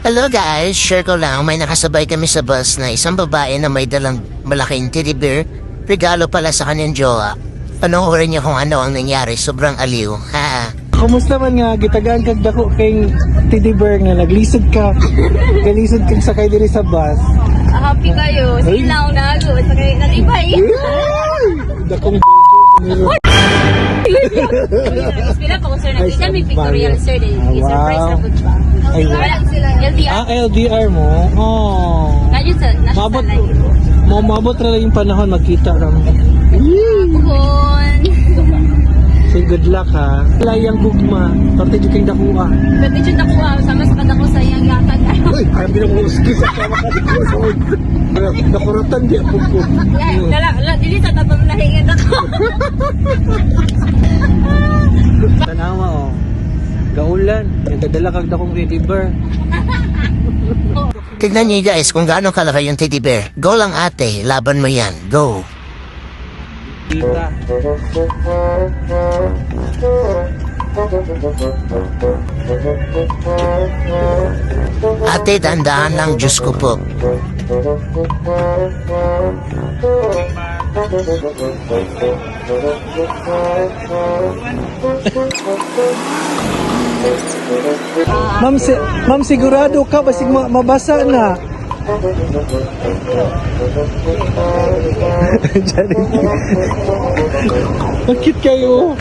Hello guys, share ko lang, may nakasabay kami sa bus na isang babae na may dalang malaking teddy bear, regalo pala sa kanyang jowa. Panoorin niyo kung ano ang nangyari, sobrang aliw, ha? Kumusta man nga, gitagaan kag dako kay teddy bear nga, naglisod ka, galisod kag sakay diri sa bus. Happy kayo. Silaw na ako. Sakay natibay. Dakong Pila pa ko sir. Nakita may pictorial sir. I-surprise na po siya. Ay, Wala sila. LDR. LDR mo? Oh. Ngayon sa Mabot, national mabot lang yung panahon, magkita lang. Kuhon. Say good luck ha. Layang gugma, parte di kayong dakuha. Pwede dyan ako sama sa kadako sa iyang yatag. Uy, ayaw binanguski sa kama ka di ko sa huwag. Nakuratan di ako po. Dili sa tatong lahingan ako. Tanawa oh. Gaulan, nagdadala kag dakong teddy bear. Tignan niyo guys kung gaano kalaki yung teddy bear. Go lang ate, laban mo yan, go! Kita. Ate, dandahan lang, Diyos ko po. Ma'am, sigurado ka basig mabasa na. Bakit kayo?